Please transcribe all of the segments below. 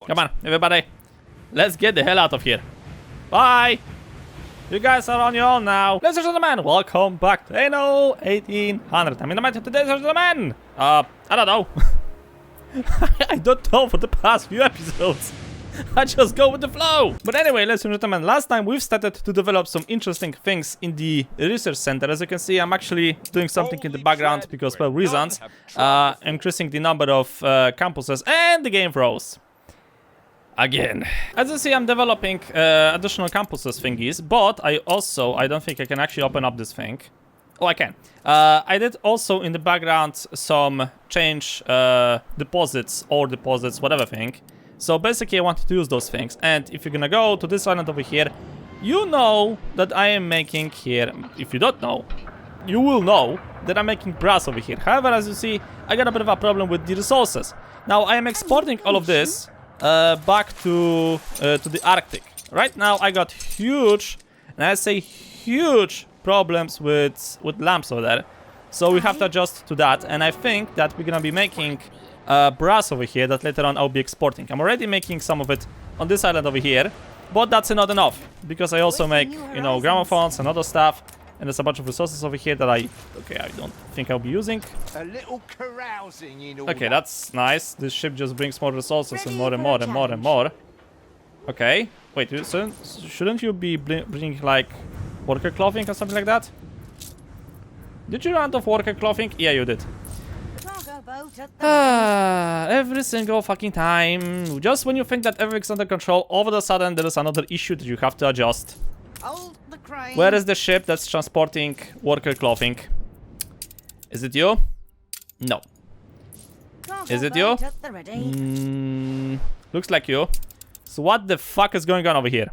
Come on, everybody. Let's get the hell out of here. Bye. You guys are on your own now. Ladies and gentlemen, welcome back to Anno 1800. I'm in the mind today, ladies and gentlemen. I don't know. I don't know for the past few episodes. I just go with the flow. But anyway, ladies and gentlemen, last time we've started to develop some interesting things in the research center. As you can see, I'm actually doing something in the background because, well, reasons. Increasing the number of campuses, and the game froze. Again. As you see, I'm developing additional campuses thingies, but I don't think I can actually open up this thing. Oh, I can. I did also in the background some change deposits, whatever thing. So basically I wanted to use those things, and if you're gonna go to this island over here, you know that I am making here, if you don't know, you will know that I'm making brass over here. However, as you see, I got a bit of a problem with the resources. Now I am exporting all of this back to the Arctic. Right now I got huge, and I say huge problems with lamps over there. So we have to adjust to that, and I think that we're gonna be making brass over here that later on I'll be exporting. I'm already making some of it on this island over here, but that's not enough because I also make, you know, gramophones and other stuff, and there's a bunch of resources over here that I don't think I'll be using. A little carousing in all. Okay, that's nice. This ship just brings more resources and more and more and more and more. Okay, wait, shouldn't you be bringing like worker clothing or something like that? Did you run out of worker clothing? Yeah, you did. Every single fucking time. Just when you think that everything's under control, all of a sudden there is another issue that you have to adjust. Where is the ship that's transporting worker clothing? Is it you? No. Is it you? Looks like you. So what the fuck is going on over here?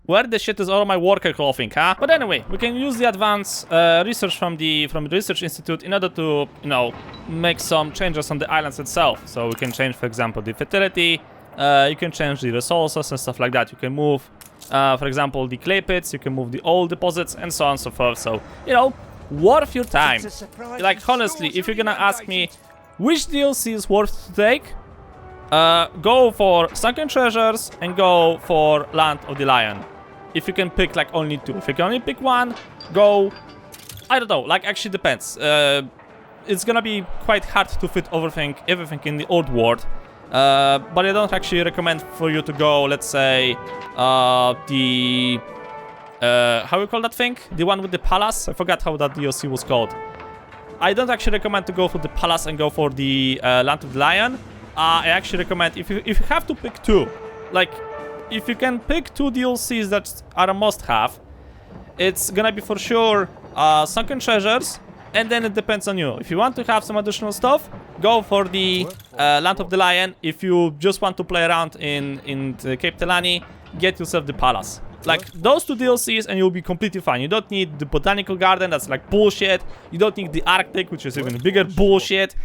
Where the shit is all my worker clothing, huh? But anyway, we can use the advanced research from the Research Institute in order to, you know, make some changes on the islands itself. So we can change, for example, the fertility. You can change the resources and stuff like that. You can move, for example, the clay pits. You can move the old deposits and so on and so forth. So, you know, worth your time. Like, honestly, if you're gonna ask me which DLC is worth to take, go for Sunken Treasures and go for Land of the Lion. If you can pick like only two. If you can only pick one, go, I don't know, like actually depends. It's gonna be quite hard to fit everything in the old world. But I don't actually recommend for you to go, let's say, how you call that thing? The one with the palace? I forgot how that DLC was called. I don't actually recommend to go for the palace and go for the Land of the Lion. I actually recommend, if you have to pick two, like, if you can pick two DLCs that are a must-have, it's gonna be for sure Sunken Treasures, and then it depends on you. If you want to have some additional stuff, go for the Land of the Lion. If you just want to play around in Cape Telani, get yourself the Palace. Like, those two DLCs and you'll be completely fine. You don't need the Botanical Garden, that's like bullshit. You don't need the Arctic, which is even bigger bullshit.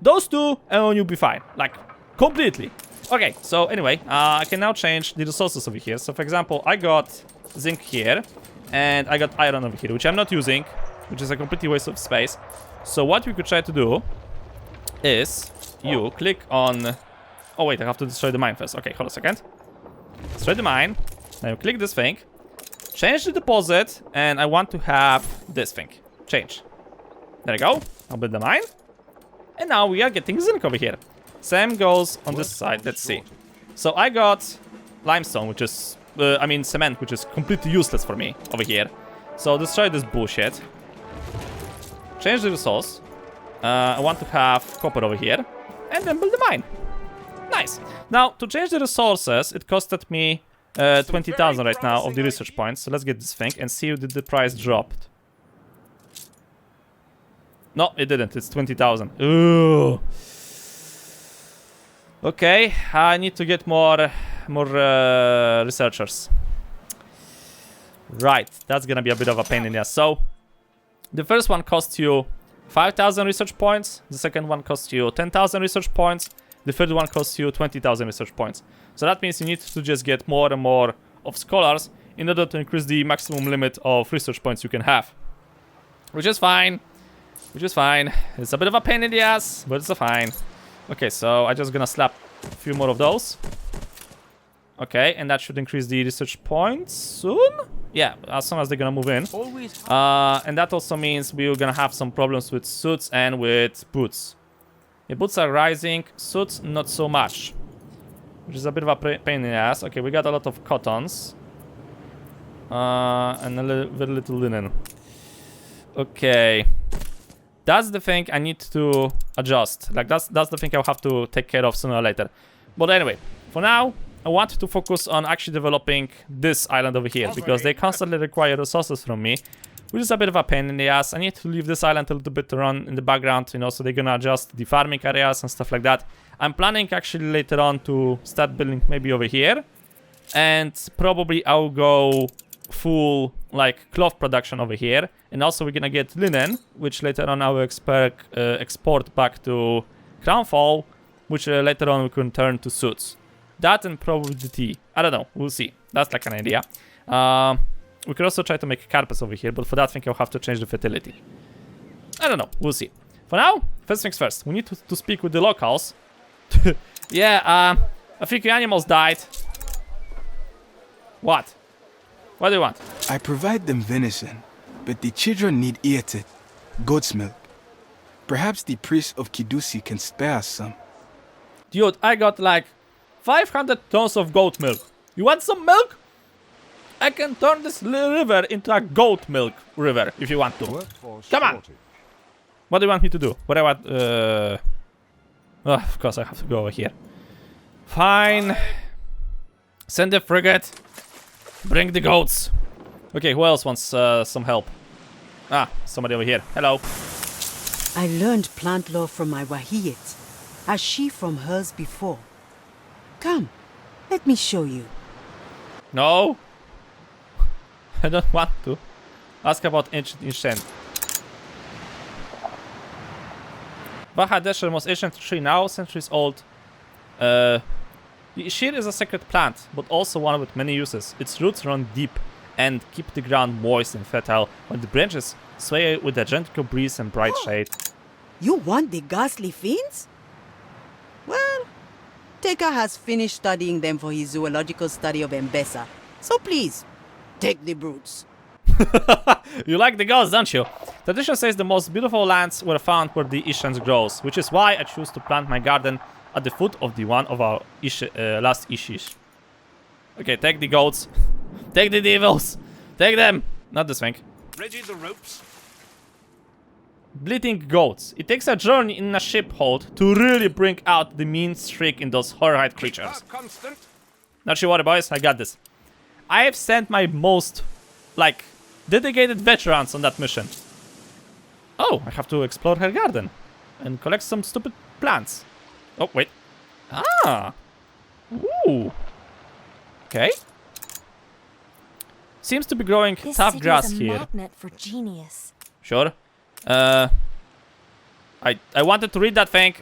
Those two, and you'll be fine. Like, completely. Okay, so anyway, I can now change the resources over here. So, for example, I got zinc here, and I got iron over here, which I'm not using, which is a complete waste of space. So what we could try to do is you click on... Oh, wait, I have to destroy the mine first. Okay, hold on a second. Destroy the mine. Now you click this thing, change the deposit, and I want to have this thing. Change. There we go. I'll build the mine. And now we are getting zinc over here. Same goes on this side. Let's see. So I got limestone, which is, cement, which is completely useless for me over here. So destroy this bullshit. Change the resource. I want to have copper over here. And then build the mine. Nice. Now, to change the resources, it costed me 20,000 right now of the research points. So let's get this thing and see if the price dropped. No, it didn't. It's 20,000. Ooh. Okay, I need to get more researchers. Right, that's gonna be a bit of a pain in the ass. So, the first one costs you 5,000 research points. The second one costs you 10,000 research points. The third one costs you 20,000 research points. So that means you need to just get more and more of scholars in order to increase the maximum limit of research points you can have. Which is fine. Which is fine. It's a bit of a pain in the ass, but it's fine. Okay, so I'm just gonna slap A few more of those. Okay, and that should increase the research points soon? Yeah, as soon as they're gonna move in. And that also means we're gonna have some problems with suits and with boots. Yeah, boots are rising, suits not so much. Which is a bit of a pain in the ass. Okay, we got a lot of cottons. And very little linen. Okay. That's the thing I need to adjust. Like, that's the thing I'll have to take care of sooner or later. But anyway, for now, I want to focus on actually developing this island over here, because they constantly require resources from me, which is a bit of a pain in the ass. I need to leave this island a little bit to run in the background, you know, so they're gonna adjust the farming areas and stuff like that. I'm planning actually later on to start building maybe over here, and probably I'll go full like cloth production over here, and also we're gonna get linen, which later on I will export back to Crownfall, which later on we can turn to suits. That and probably the tea. I don't know. We'll see. That's like an idea. We could also try to make carpets over here, but for that I think I'll have to change the fertility. I don't know. We'll see. For now, first things first. We need to speak with the locals. Yeah, a few animals died. What? What do you want? I provide them venison, but the children need eated, goat's milk. Perhaps the priest of Kidusi can spare us some. Dude, I got like 500 tons of goat milk. You want some milk? I can turn this river into a goat milk river if you want to. Come on! What do you want me to do? What do I want? Oh, of course I have to go over here. Fine. Send the frigate. Bring the goats. Okay, who else wants some help? Ah, somebody over here. Hello. I learned plant law from my Wahiyet, as she from hers before. Come, let me show you. No. I don't want to. Ask about ancient. Waha Desher, most ancient tree now, centuries old. The Ishir is a sacred plant, but also one with many uses. Its roots run deep and keep the ground moist and fertile, while the branches sway with a gentle breeze and bright shade. You want the ghastly fiends? Well, Teka has finished studying them for his zoological study of Mbesa. So please, take the brutes. You like the ghosts, don't you? Tradition says the most beautiful lands were found where the Ishans grows, which is why I choose to plant my garden at the foot of the one of our last Ishish. Okay, take the goats. Take the devils. Take them. Not this thing. Ready the ropes? Bleating goats. It takes a journey in a ship hold to really bring out the mean streak in those horrid creatures. Constant. Not you worry, boys. I got this. I have sent my most, like, dedicated veterans on that mission. Oh, I have to explore her garden and collect some stupid plants. Oh, wait. Ah. Ooh. Okay. Seems to be growing tough grass here. Magnet for genius. Sure. I wanted to read that thing.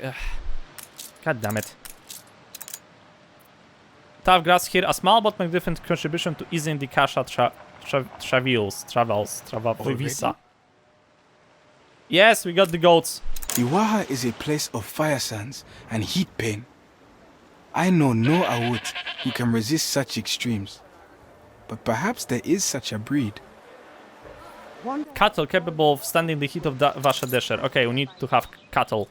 God damn it. Tough grass here. A small but magnificent contribution to easing the Kasha travels. Visa. Yes, we got the goats. The Waha is a place of fire sands and heat pain. I know no Awut who can resist such extremes. But perhaps there is such a breed. Cattle capable of standing the heat of the Waha Desher. Okay, we need to have cattle.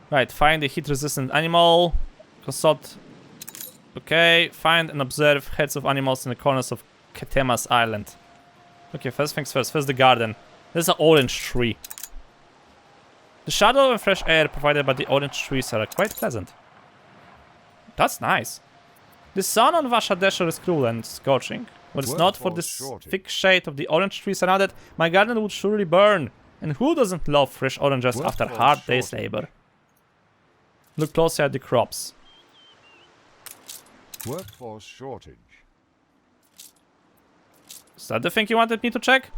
Right, find the heat-resistant animal. Consult. Okay, find and observe heads of animals in the corners of Ketema's island. Okay, first things first. First the garden. There's an orange tree. The shadow and fresh air provided by the orange trees are quite pleasant. That's nice. The sun on Waha Desher is cruel and scorching. Were it not for this thick shade of the orange trees around it, my garden would surely burn. And who doesn't love fresh oranges after a hard day's labor? Look closer at the crops. Workforce shortage. Is that the thing you wanted me to check?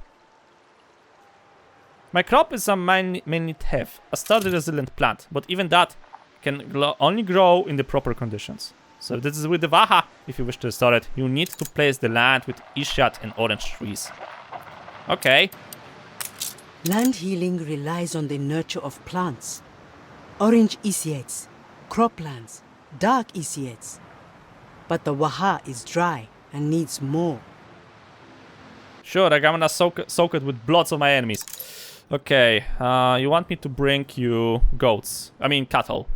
My crop is a mainly teff, a sturdy resilient plant, but even that can only grow in the proper conditions. So this is with the Waha. If you wish to restore it, you need to place the land with Ishat and orange trees. Okay. Land healing relies on the nurture of plants. Orange Isiates, croplands, dark Isiets. But the Waha is dry and needs more. Sure, I'm gonna soak it with bloods of my enemies. Okay, you want me to bring you goats. I mean cattle.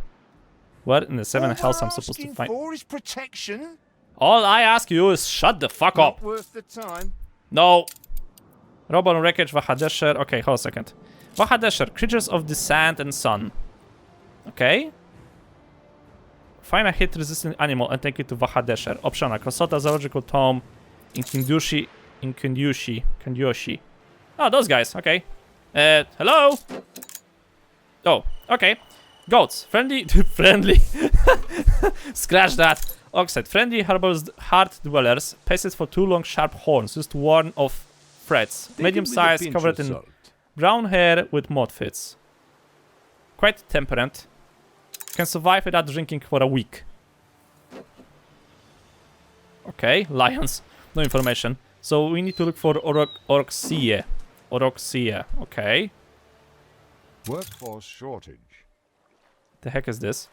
What in the seven hells I'm supposed to find? For is protection. All I ask you is shut the fuck up. Not worth the time. No. Robot on wreckage, Waha Desher. Okay, hold a second. Waha Desher, creatures of the sand and sun. Okay. Find a hit-resistant animal and take it to Waha Desher. Optional. Kosota, Zoological Tome, Kandyoshi. Oh, those guys. Okay. Hello? Oh, okay. Goats. Friendly. Friendly. Scratch that. Oxide. Friendly heart dwellers. Pasted for 2 long sharp horns. Used to warn of threats. Medium size, covered in brown hair with mud fits. Quite temperate. Can survive without drinking for a week. Okay, lions. No information. So we need to look for Oroxie. Okay. Workforce shortage. The heck is this?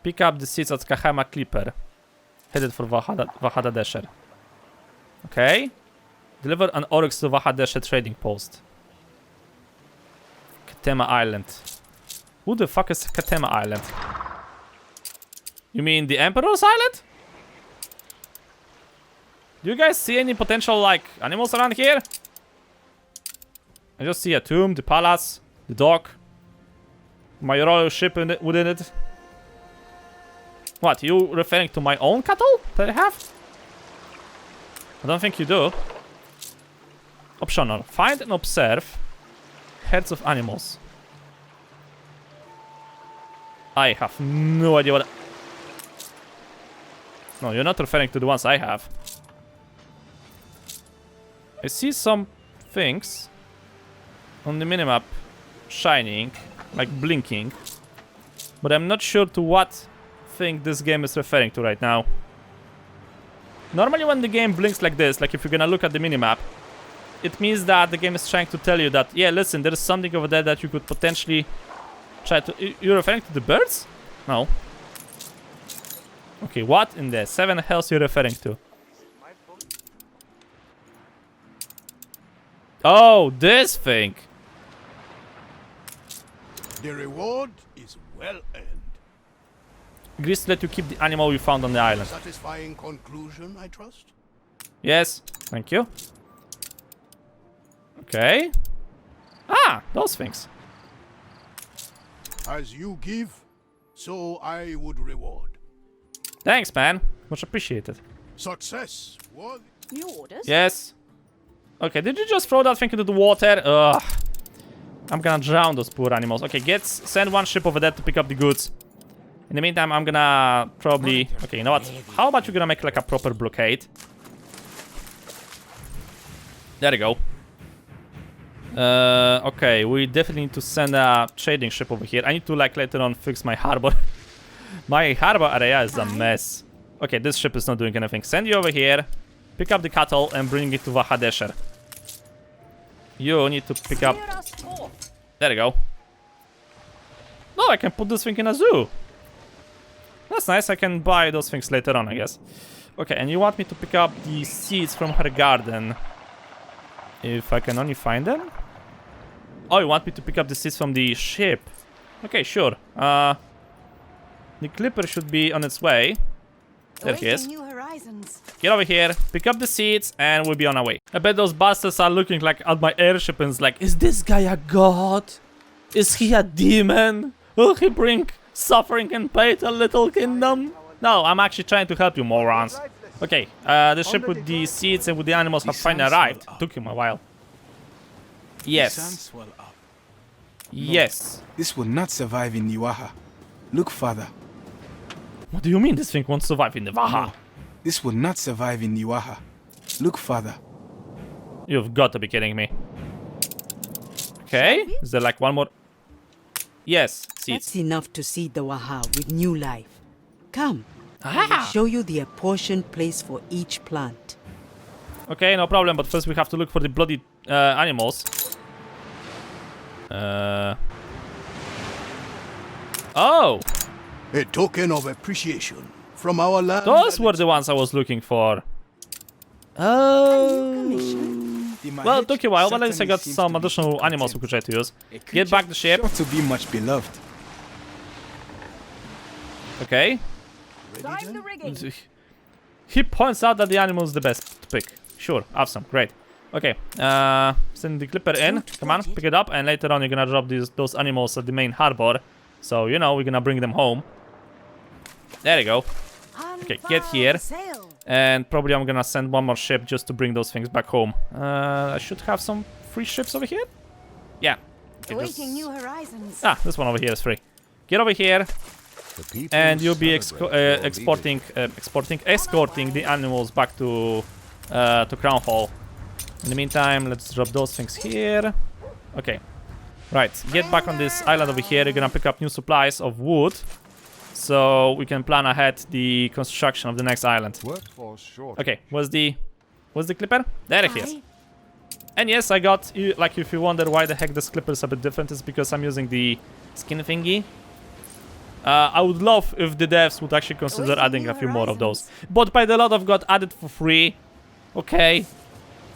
Pick up the seeds at Kahama Clipper. Headed for Waha Desher. Okay. Deliver an oryx to Waha Desher trading post. Katema Island. Who the fuck is Katema Island? You mean the Emperor's Island? Do you guys see any potential, like, animals around here? I just see a tomb, the palace, the dock. My royal ship within it. What, you referring to my own cattle that I have? I don't think you do. Optional. Find and observe herds of animals. I have no idea what... No, you're not referring to the ones I have. I see some things on the minimap shining, like blinking. But I'm not sure to what thing this game is referring to right now. Normally when the game blinks like this, like if you're gonna look at the minimap, it means that the game is trying to tell you that, yeah, listen, there is something over there that you could potentially try to... You're referring to the birds? No. Okay, what in the 7 hells you're referring to? Oh, this thing. The reward is well earned. Agrees to let you keep the animal you found on the island. Satisfying conclusion, I trust? Yes, thank you. Okay. Ah, those things. As you give, so I would reward. Thanks, man. Much appreciated. Success worthy. New orders? Yes. Okay, did you just throw that thing into the water? Ugh. I'm gonna drown those poor animals. Okay, send one ship over there to pick up the goods. In the meantime, I'm gonna probably... Okay, you know what? How about you gonna make like a proper blockade? There you go. Okay, we definitely need to send a trading ship over here. I need to like later on fix my harbor. My harbor area is a mess. Okay, this ship is not doing anything. Send you over here, pick up the cattle and bring it to Waha Desher. You need to pick up... There you go. No, I can put this thing in a zoo. That's nice, I can buy those things later on, I guess. Okay, and you want me to pick up the seeds from her garden. If I can only find them? Oh, you want me to pick up the seeds from the ship? Okay, sure. The clipper should be on its way. There he is. New horizons. Get over here, pick up the seeds, and we'll be on our way. I bet those bastards are looking like at my airship and it's like, is this guy a god? Is he a demon? Will he bring suffering and pain to a little kingdom? No, I'm actually trying to help you, morons. Okay, the ship with the seeds and with the animals have finally arrived. Took him a while. Yes. Yes. This will not survive in the Waha. Look further. What do you mean this thing won't survive in the Waha? This will not survive in the Waha. Look further. You've got to be kidding me. Okay, is there like one more? Yes, seeds. That's enough to seed the Waha with new life. Come, I will Ah! show you the apportioned place for each plant. Okay, no problem, but first we have to look for the bloody animals. Oh! A token of appreciation from our land. Those were the ones I was looking for. Oh. Well, it took a while, but at least I got some additional animals we could try to use. Get back the ship. Sure to be much beloved. Okay. He points out that the animal is the best to pick. Sure, awesome, great. Okay, send the clipper in. Come on, pick it up, and later on you're gonna drop those animals at the main harbor. So, you know, we're gonna bring them home. There you go. Okay, get here. And probably I'm gonna send one more ship just to bring those things back home. I should have some free ships over here? Yeah. Okay, Awaiting new horizons. Ah, this one over here is free. Get over here, and you'll be escorting the animals back to Crown Hall. In the meantime, let's drop those things here. Okay. Right, get back on this island over here. You're gonna pick up new supplies of wood, so we can plan ahead the construction of the next island. Workforce shortage. Okay, where's the clipper? There it is. And yes, I got, like, if you wonder why the heck this clipper is a bit different, it's because I'm using the skin thingy. I would love if the devs would actually consider adding a few more of those. But by the lot of got added for free. Okay.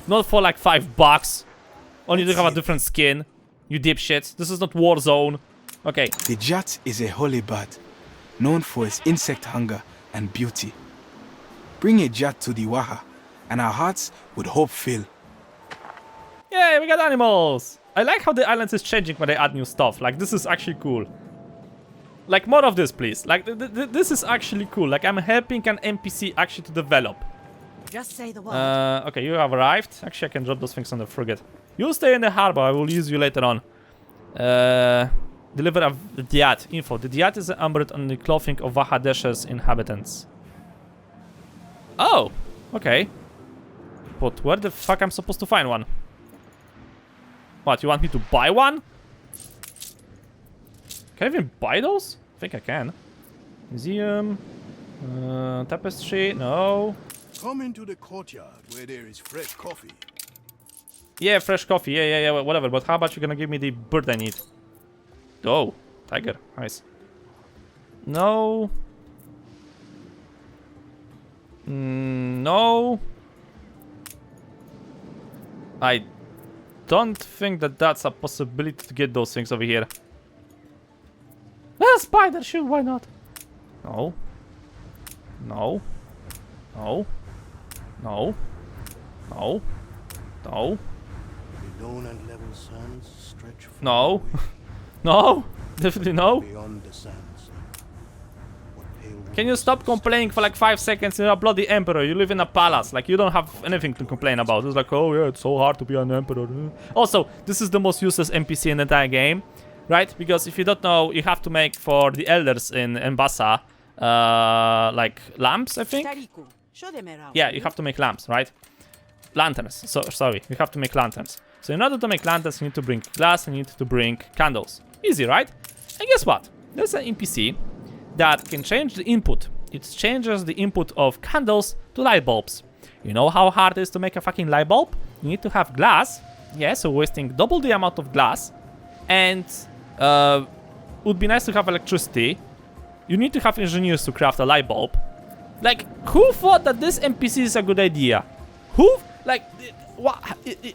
Not for like $5. Only to have a different skin. You dipshits. This is not Warzone. Okay. The Jat is a holy bird, known for its insect hunger and beauty. Bring a Jat to the Waha, and our hearts would hope fill. Yay, we got animals! I like how the island is changing when they add new stuff. Like, this is actually cool. Like, more of this, please. Like, this is actually cool. Like, I'm helping an NPC actually to develop. Just say the word. Okay, you have arrived. Actually, I can drop those things on the frigate. You stay in the harbor. I will use you later on. Deliver a Diat. Info. The Diat is embroidered on the clothing of Waha Desher's inhabitants. Oh, okay. But where the fuck I'm supposed to find one? What, you want me to buy one? Can I even buy those? I think I can. Museum. Tapestry. No. Come into the courtyard where there is fresh coffee. Yeah, fresh coffee. Yeah, whatever. But how about you're gonna give me the bird I need? Oh, tiger. Nice. No. No. I don't think that that's a possibility to get those things over here. Ah, spider, sure, why not? No. No. No. No. No. No. The lone and level sands stretch far No. away No. Definitely no. beyond the sands. What pale Can you stop complaining for like 5 seconds? You're a bloody emperor. You live in a palace. Like, you don't have anything to complain about. It's like, oh yeah, it's so hard to be an emperor. Also, this is the most useless NPC in the entire game, right? Because if you don't know, you have to make for the elders in Mbasa, like lamps, I think. Tariku, show them around. Yeah, you have to make lamps, right? Lanterns. So sorry, you have to make lanterns. So in order to make lanterns, you need to bring glass and you need to bring candles. Easy, right? And guess what? There's an NPC that can change the input. It changes the input of candles to light bulbs. You know how hard it is to make a fucking light bulb? You need to have glass. Yeah, so wasting double the amount of glass. And would be nice to have electricity. You need to have engineers to craft a light bulb. Like, who thought that this NPC is a good idea? Who? Like, what?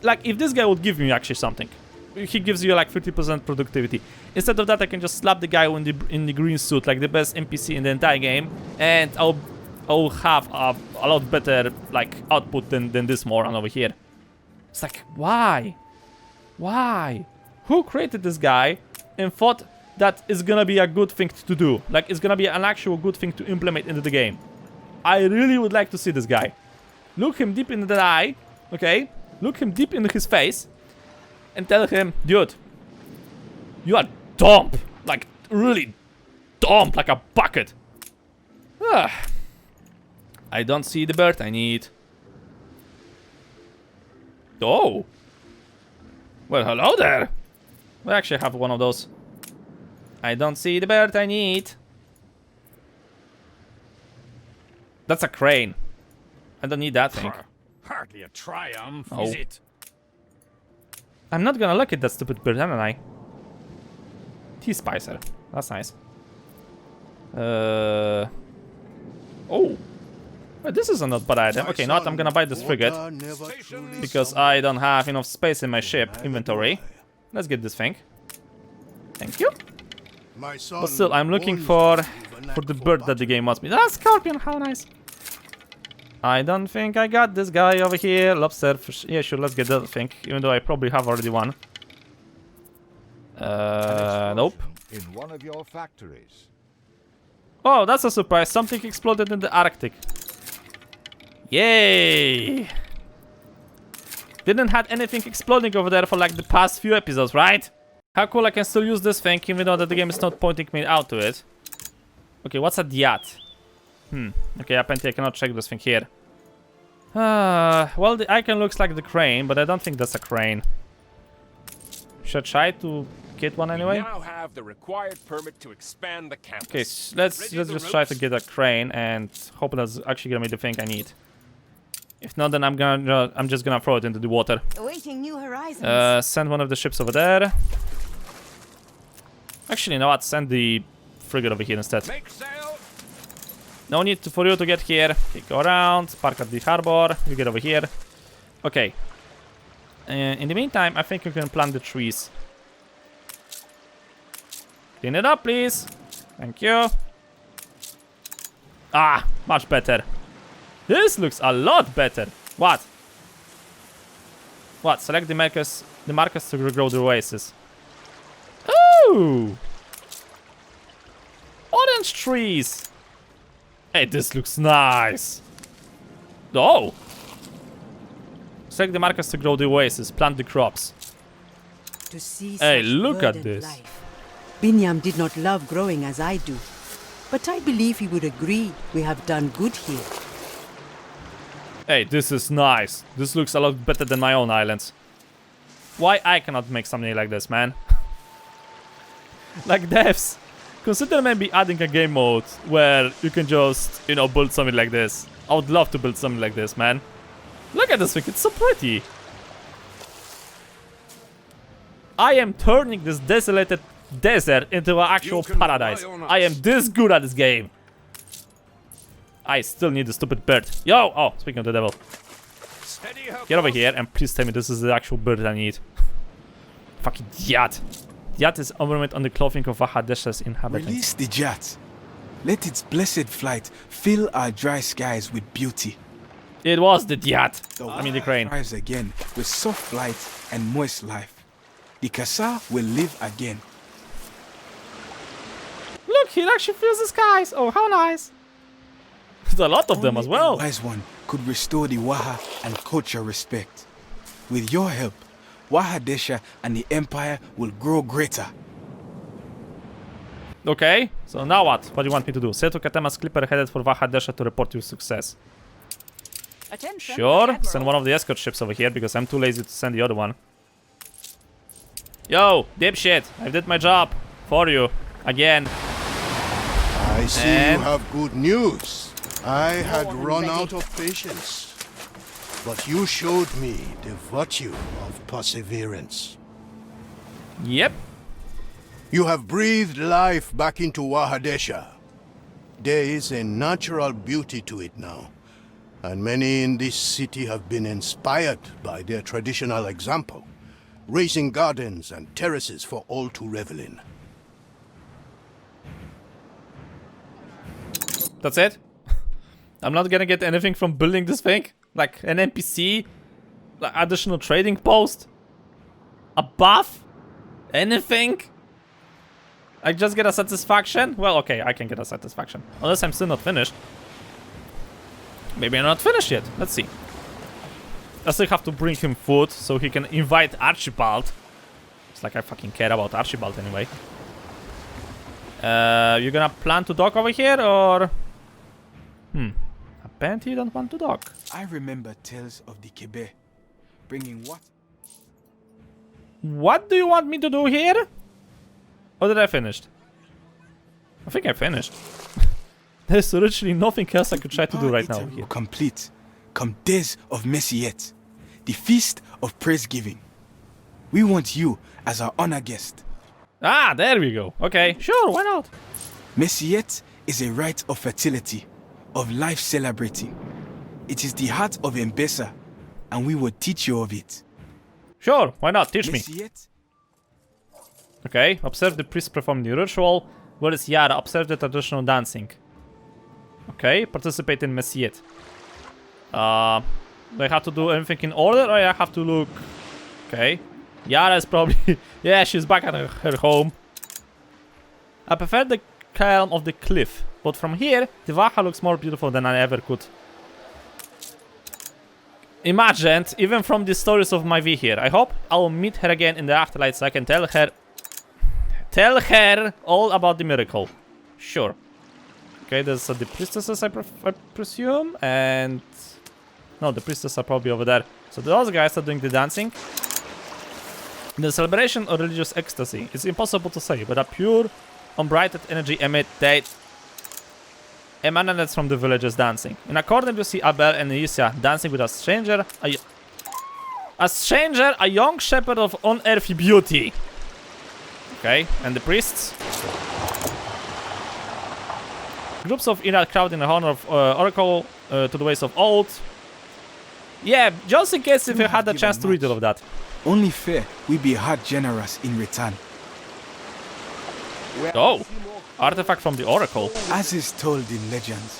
Like, if this guy would give me actually something. He gives you like 50% productivity. Instead of that, I can just slap the guy in the green suit, like the best NPC in the entire game, and I'll have a lot better like output than this moron over here. It's like, why? Why? Who created this guy and thought that it's gonna be a good thing to do? Like, it's gonna be an actual good thing to implement into the game. I really would like to see this guy. Look him deep in the eye, okay? Look him deep into his face. And tell him, dude, you are dumb. Like, really dumb, like a bucket. I don't see the bird I need. Oh. Well, hello there. We actually have one of those. I don't see the bird I need. That's a crane. I don't need that thing. Hardly a triumph, Oh. is it? I'm not gonna look at that stupid bird, am I? Tea spicer. That's nice. Oh. Well, this is a not bad idea. Okay, not. I'm gonna buy this frigate because I don't have enough space in my ship inventory. Let's get this thing. Thank you. But still, I'm looking for the bird that the game wants me. Ah, scorpion, how nice. I don't think I got this guy over here. Lobster, fish. Yeah, sure, let's get that thing. Even though I probably have already one. Nope. In one of your factories. Oh, that's a surprise. Something exploded in the Arctic. Yay! Didn't have anything exploding over there for like the past few episodes, right? How cool I can still use this thing even though that the game is not pointing me out to it. Okay, what's a diat? Okay, apparently I cannot check this thing here. Well, the icon looks like the crane, but I don't think that's a crane. Should I try to get one anyway? Now have the required permit to expand the campus. Okay, let's just try to get a crane and hope that's actually gonna be the thing I need. If not, then I'm just gonna throw it into the water. Awaiting new horizons. Send one of the ships over there. Actually, you know what? Send the frigate over here instead. Make sail. No need for you to get here. Okay, go around, park at the harbor. You get over here. Okay. In the meantime, I think you can plant the trees. Clean it up, please. Thank you. Ah, much better. This looks a lot better. What? What? Select the markers to regrow the oasis. Ooh! Orange trees. Hey, this looks nice. Oh! Select the markers to grow the oasis. Plant the crops. To see Hey, such look at verdant this. life. Binyam did not love growing as I do, but I believe he would agree we have done good here. Hey, this is nice. This looks a lot better than my own islands. Why I cannot make something like this, man? Like devs, consider maybe adding a game mode where you can just, you know, build something like this. I would love to build something like this, man. Look at this thing, it's so pretty. I am turning this desolated desert into an actual paradise. I am this good at this game. I still need the stupid bird. Yo! Oh, speaking of the devil. Get over here and please tell me this is the actual bird I need. Fucking Yat. Yat is ornament on the clothing of Waha Desher's inhabitants. Release the jet. Let its blessed flight fill our dry skies with beauty. It was the Yat. The I mean the crane. thrives again with soft flight and moist life. The Kasa will live again. Look, he actually fills the skies. Oh, how nice. There's a lot of them as well. The wise one could restore the Waha and culture respect. With your help, Waha Desher and the empire will grow greater. Okay, so now what? What do you want me to do? Sail to Katema's clipper headed for Waha Desher to report your success. Attention, Sure, Admiral. send one of the escort ships over here because I'm too lazy to send the other one. Yo, dipshit, I did my job for you again. I see And- you have good news. I had run out of patience. But you showed me the virtue of perseverance. Yep. You have breathed life back into Waha Desher. There is a natural beauty to it now, and many in this city have been inspired by their traditional example, raising gardens and terraces for all to revel in. That's it? I'm not gonna get anything from building this thing? Like an NPC? Like additional trading post? A buff? Anything? I just get a satisfaction? Well, okay, I can get a satisfaction. Unless I'm still not finished. Maybe I'm not finished yet. Let's see. I still have to bring him food so he can invite Archibald. It's like I fucking care about Archibald anyway. You gonna plan to dock over here or... Apparently you don't want to dock. I remember tales of the Kebe, bringing what? What do you want me to do here? Or did I finish? I think I finished. There's literally nothing else I could try to do right now here. Complete. Come days of Messiet, the feast of praise giving. We want you as our honor guest. Ah, there we go. Okay, sure, why not? Messiet is a rite of fertility, of life celebrating. It is the heart of Mbesa, and we will teach you of it. Sure, why not? Teach me. Messiet? Okay, observe the priest perform the ritual. Where is Yara? Observe the traditional dancing. Okay, participate in Messiet. Do I have to do everything in order, or I have to look... Okay. Yara is probably... yeah, she's back at her home. I prefer the calm of the cliff, but from here, the Waha looks more beautiful than I ever could imagine, even from the stories of my V here. I hope I'll meet her again in the afterlife so I can tell her all about the miracle. Sure. Okay, there's the priestesses, I presume, and... No, the priestesses are probably over there. So those guys are doing the dancing. The celebration of religious ecstasy. It's impossible to say, but a pure, unbrighted energy emanates from the villagers dancing. In a corner you see Abel and Isia dancing with a stranger, a young shepherd of unearthly beauty. Okay, and the priests. Groups of inner crowd in the honor of Oracle to the ways of old. Yeah, just in case if you had the chance to read all of that. Only fair we be hard generous in return. Oh, artifact from the Oracle. As is told in legends,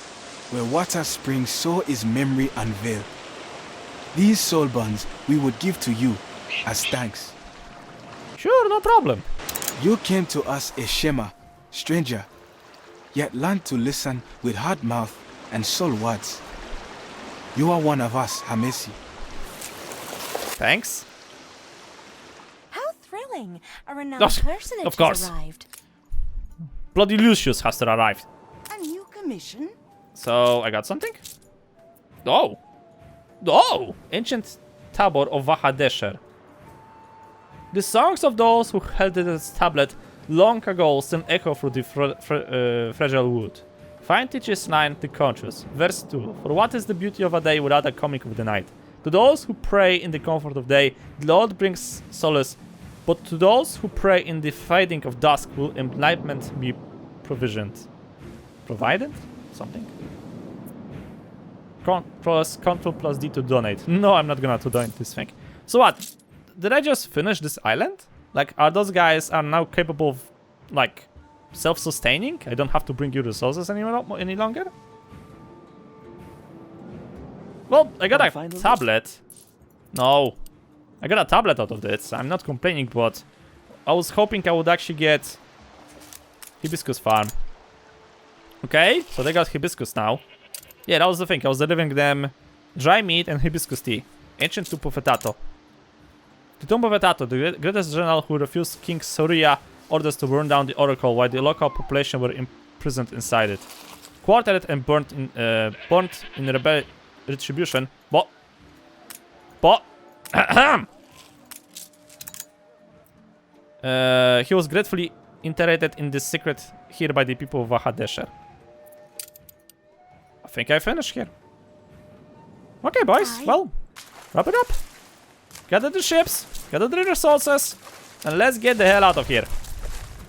where water springs, so is memory unveiled. These soul bonds we would give to you as thanks. Sure, no problem. You came to us a Shema, stranger, yet learned to listen with hard mouth and soul words. You are one of us, Hamesi. Thanks. How thrilling! A renowned Of personage course. has arrived. Bloody Lucius has arrived. A new commission? So, I got something? Oh! Oh! Ancient tabor of Waha Desher. The songs of those who held this tablet long ago still echo through the fragile wood. Find teaches 9 the conscious. Verse 2. For what is the beauty of a day without a coming of the night? To those who pray in the comfort of day, the Lord brings solace. But to those who pray in the fading of dusk will enlightenment be provisioned. Provided? Something? Control plus D to donate. No, I'm not gonna to donate this thing. So what? Did I just finish this island? Like, are those guys are now capable of, like, self-sustaining? I don't have to bring you resources any longer? Well, I got a tablet. No. I got a tablet out of this. I'm not complaining, but I was hoping I would actually get hibiscus farm. Okay, so they got hibiscus now. Yeah, that was the thing. I was delivering them dry meat and hibiscus tea. Ancient Tomb of Etato. The Tomb of Etato, the greatest general who refused King Soria orders to burn down the oracle while the local population were imprisoned inside it. Quartered and burnt in rebel retribution. But he was gratefully interred in this secret here by the people of Waha Desher. I think I finished here. Okay, boys. Well, wrap it up. Gather the ships, gather the resources, and let's get the hell out of here.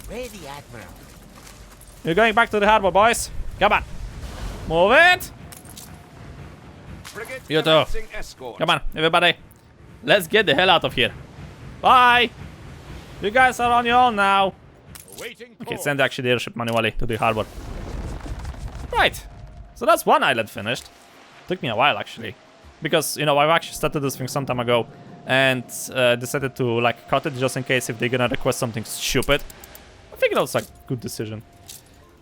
Ready, Admiral. You're going back to the harbor, boys. Come on. Move it. Frigate You too. commencing escort. Come on, everybody. Let's get the hell out of here. Bye. You guys are on your own now. Awaiting Okay, call. send actually the airship manually to the harbor. Right. So that's one island finished. Took me a while, actually. Because, you know, I've actually started this thing some time ago. And decided to, like, cut it just in case if they're gonna request something stupid. I think that was a good decision.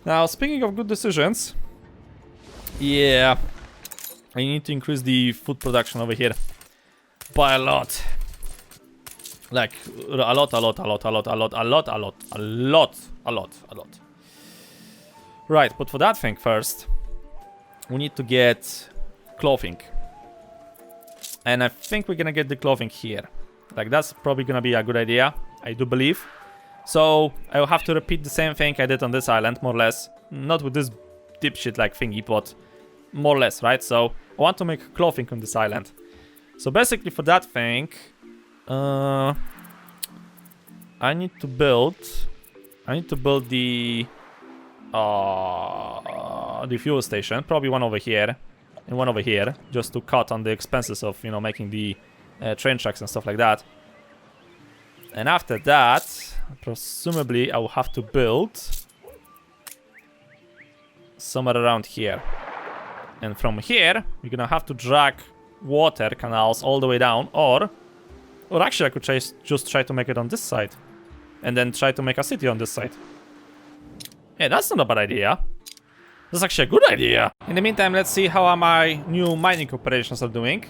Now, speaking of good decisions... Yeah... I need to increase the food production over here. By a lot. Like, a lot. Right, but for that thing first, we need to get clothing. And I think we're gonna get the clothing here. Like, that's probably gonna be a good idea, I do believe. So, I'll have to repeat the same thing I did on this island, more or less. Not with this dipshit like thingy, but more or less, right? So, I want to make clothing on this island. So, basically for that thing, I need to build the the fuel station. Probably one over here and one over here, just to cut on the expenses of, you know, making the train tracks and stuff like that. And after that, presumably I will have to build somewhere around here. And from here, we're gonna have to drag water canals all the way down, or actually I could just try to make it on this side. And then try to make a city on this side. Yeah, that's not a bad idea. That's actually a good idea. In the meantime, let's see how my new mining operations are doing.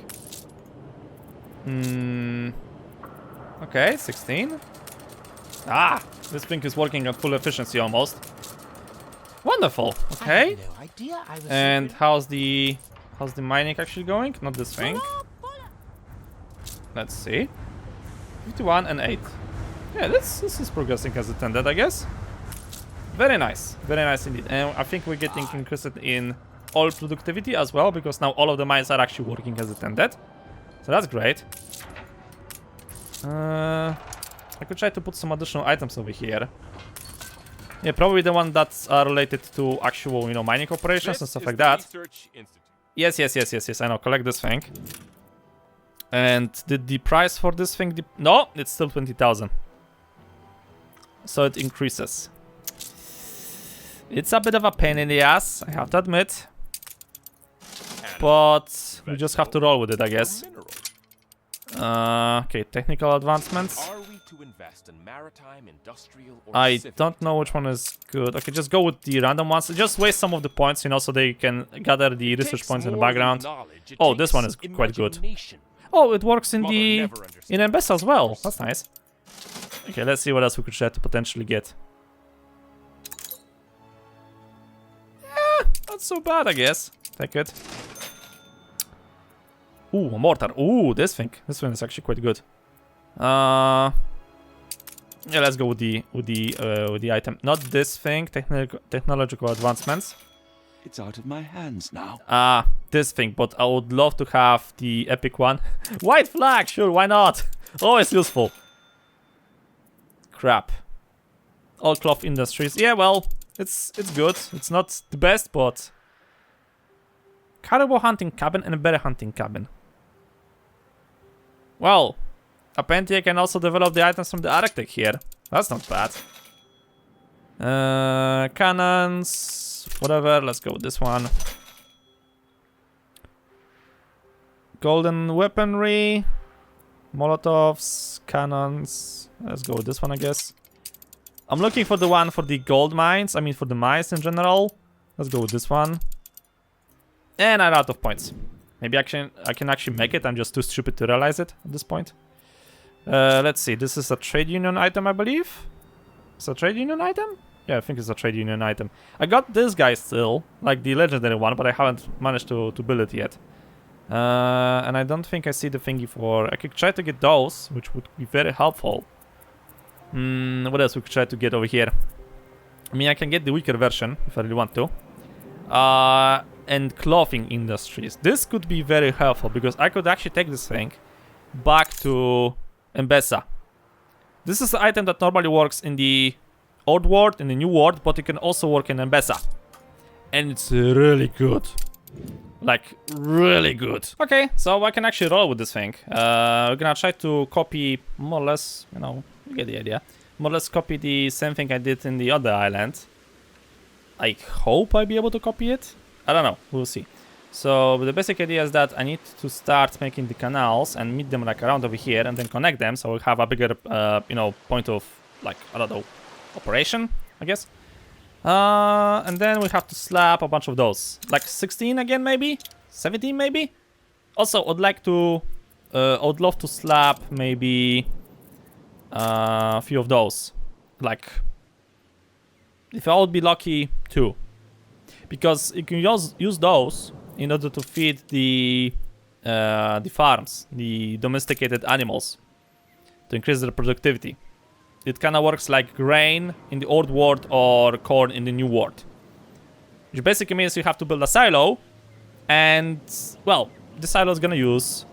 Okay, 16. Ah, this thing is working at full efficiency almost. Wonderful. Okay. No idea I was And how's the mining actually going? Not this thing. Let's see. 51 and 8. Yeah, this is progressing as intended, I guess. Very nice indeed. And I think we're getting increased in oil productivity as well, because now all of the mines are actually working as intended. So that's great. I could try to put some additional items over here. Yeah, probably the one that are related to actual, you know, mining operations and stuff like that. Yes. I know. Collect this thing. And did the price for this thing? No, it's still 20,000. So it increases. It's a bit of a pain in the ass, I have to admit. But we just have to roll with it, I guess. Okay, technical advancements. Are we to invest in maritime, industrial, or I civic? don't know which one is good. Okay, just go with the random ones. Just waste some of the points, you know, so they can gather the research points in the background. Oh, this one is quite good. Oh, it works in in Mbesa as well. That's nice. Okay, let's see what else we could try to potentially get. Yeah, not so bad, I guess. Take it. Ooh, a mortar. Ooh, this thing is actually quite good. Yeah, let's go with the item. Not this thing. Technological advancements. It's out of my hands now. This thing. But I would love to have the epic one. White flag, sure, why not? Always useful. Crap. All cloth industries. Yeah, well, it's good. It's not the best, but caribou hunting cabin and a bear hunting cabin. Well, apparently I can also develop the items from the Arctic here. That's not bad. Cannons, whatever. Let's go with this one. Golden weaponry, Molotovs, cannons. Let's go with this one, I guess. I'm looking for the one for the gold mines. I mean, for the mines in general. Let's go with this one. And I'm out of points. Maybe I can actually make it. I'm just too stupid to realize it at this point. Let's see. This is a trade union item, I believe. It's a trade union item? Yeah, I think it's a trade union item. I got this guy still, like the legendary one, but I haven't managed to build it yet. And I don't think I see the thingy for... I could try to get those, which would be very helpful. What else we could try to get over here? I mean, I can get the weaker version, if I really want to. And clothing industries. This could be very helpful, because I could actually take this thing back to Mbesa. This is an item that normally works in the old world, in the new world, but it can also work in Mbesa. And it's really good. Like, really good. Okay, so I can actually roll with this thing. We're gonna try to copy, more or less, you know, you get the idea. More or less copy the same thing I did in the other island. I hope I'll be able to copy it. I don't know, we'll see. So the basic idea is that I need to start making the canals and meet them like around over here and then connect them, so we'll have a bigger, you know, point of, like, I don't know, operation, I guess. And then we have to slap a bunch of those. Like 16 again, maybe? 17 maybe? Also, I would love to slap maybe a few of those. Like, if I would be lucky, 2. Because you can use those in order to feed the farms, the domesticated animals, to increase their productivity. It kind of works like grain in the old world or corn in the new world. Which basically means you have to build a silo, and, well, the silo is gonna use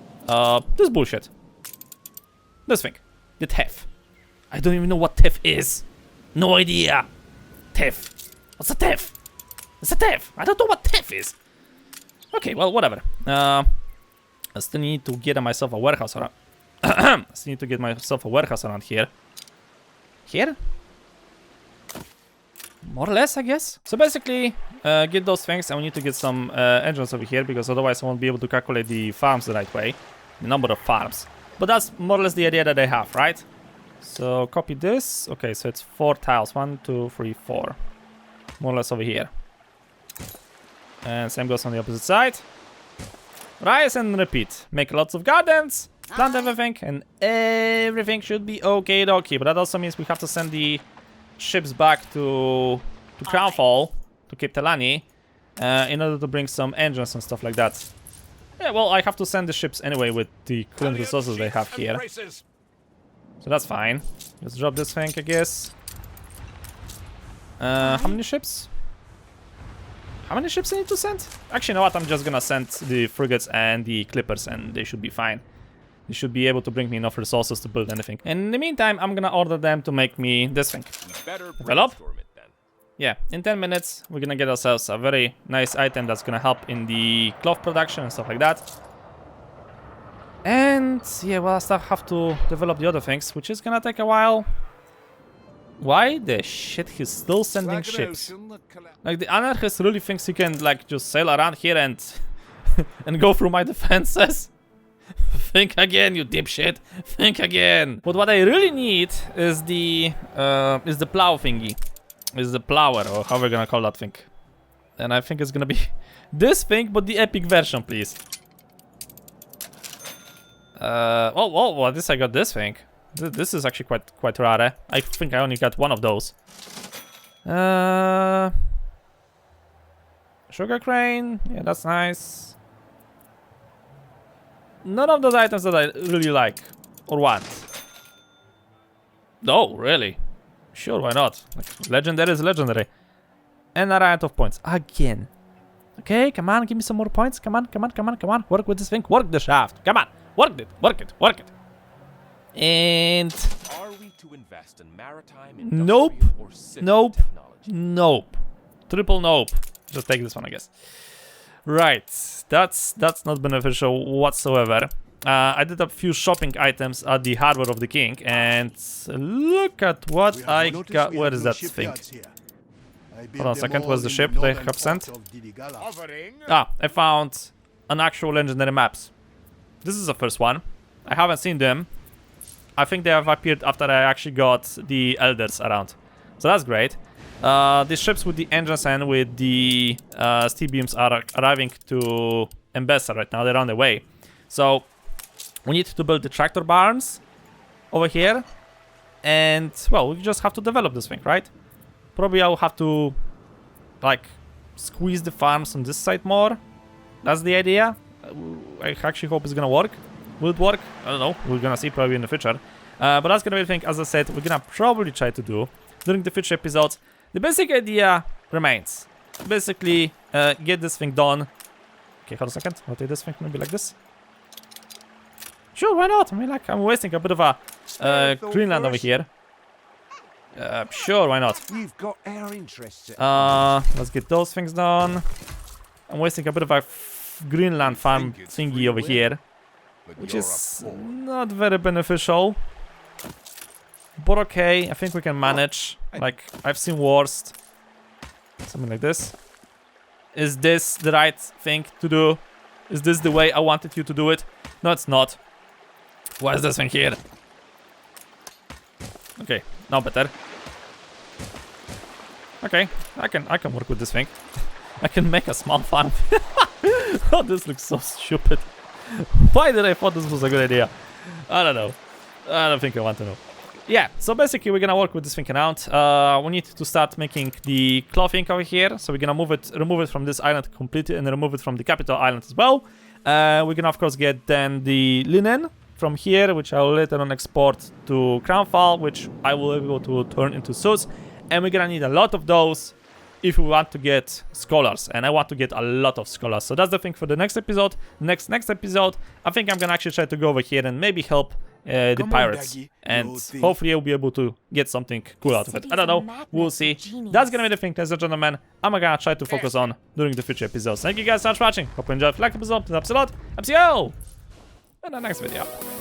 this bullshit. This thing. The TEF. I don't even know what TEF is. No idea. TEF. What's a TIF? It's a TIF. I don't know what TIF is. Okay, well, whatever. I still need to get myself a warehouse around. I still need to get myself a warehouse around here. Here? More or less, I guess. So basically, get those things, and we need to get some engines over here, because otherwise I won't be able to calculate the farms the right way. The number of farms. But that's more or less the idea that they have, right? So copy this. Okay, so it's 4 tiles. 1, 2, 3, 4. More or less over here. And same goes on the opposite side. Rise and repeat. Make lots of gardens. Plant everything. And everything should be okay, dokie. But that also means we have to send the ships back to Crownfall, to Cape Telani, in order to bring some engines and stuff like that. Yeah, well, I have to send the ships anyway with the current resources they have here. So that's fine. Let's drop this thing, I guess. How many ships? How many ships I need to send? Actually, you know what? I'm just gonna send the frigates and the clippers, and they should be fine. They should be able to bring me enough resources to build anything. And in the meantime, I'm gonna order them to make me this thing. Develop. Yeah, in 10 minutes, we're gonna get ourselves a very nice item that's gonna help in the cloth production and stuff like that. And yeah, well, I still have to develop the other things, which is gonna take a while. Why the shit he's still sending ships? Like, the anarchist really thinks he can, like, just sail around here and and go through my defenses? Think again, you dipshit. Think again. But what I really need is the plow thingy. Is the plower, or how we're gonna call that thing. And I think it's gonna be this thing, but the epic version, please. Well, at least I got this thing. This is actually quite rare. Eh? I think I only got one of those. Sugar crane, yeah, that's nice. None of those items that I really like or want. No, really. Sure, why not? Like, legendary is legendary. And a riot of points. Again. Okay, come on, give me some more points. Come on, come on, come on, come on. Work with this thing. Work the shaft. Come on. Work it, work it, work it. And... Are we to invest in maritime, nope. or civil Nope. technology? Nope. Triple nope. Just take this one, I guess. Right. That's not beneficial whatsoever. I did a few shopping items at the Harbor of the King, and look at what I got. Where is that thing? Hold on a second, where's the ship they have sent? Ah, I found an actual legendary maps. This is the first one. I haven't seen them. I think they have appeared after I actually got the elders around. So that's great. The ships with the engines and with the steel beams are arriving to Mbesa right now. They're on their way. So we need to build the tractor barns over here. And, well, we just have to develop this thing, right? Probably I'll have to, like, squeeze the farms on this side more. That's the idea. I actually hope it's gonna work. Will it work? I don't know. We're gonna see probably in the future. But that's gonna be the thing, as I said, we're gonna probably try to do during the future episodes. The basic idea remains. Basically, get this thing done. Okay, hold a second. Rotate this thing maybe like this. Sure, why not? I mean, like, I'm wasting a bit of a Greenland over here. Sure, why not? You've got our interests. Let's get those things done. I'm wasting a bit of a Greenland farm thingy over here, which is not very beneficial. But okay, I think we can manage. Like, I've seen worse. Something like this. Is this the right thing to do? Is this the way I wanted you to do it? No, it's not. Why is this thing here? Okay, now better. Okay, I can work with this thing. I can make a small farm. Oh, this looks so stupid. Why did I thought this was a good idea? I don't know. I don't think I want to know. Yeah, so basically we're gonna work with this thing around. We need to start making the clothing over here. So we're gonna remove it from this island completely and remove it from the capital island as well. We're gonna of course get then the linen from here, which I will later on export to Crownfall, which I will be able to turn into suits. And we're gonna need a lot of those if we want to get scholars, and I want to get a lot of scholars. So that's the thing for the next episode. Next episode, I think I'm gonna actually try to go over here and maybe help the Come on, pirates, Daggy, you and old thief. hopefully you'll be able to get something cool out of it. City's I don't a know. magnet We'll for see. genies. That's gonna be the thing, ladies and gentlemen. I'm gonna try to focus on during the future episodes. Thank you guys so much for watching. Hope you enjoyed. Like the episode, thumbs up a lot. I'll see you all in the next video.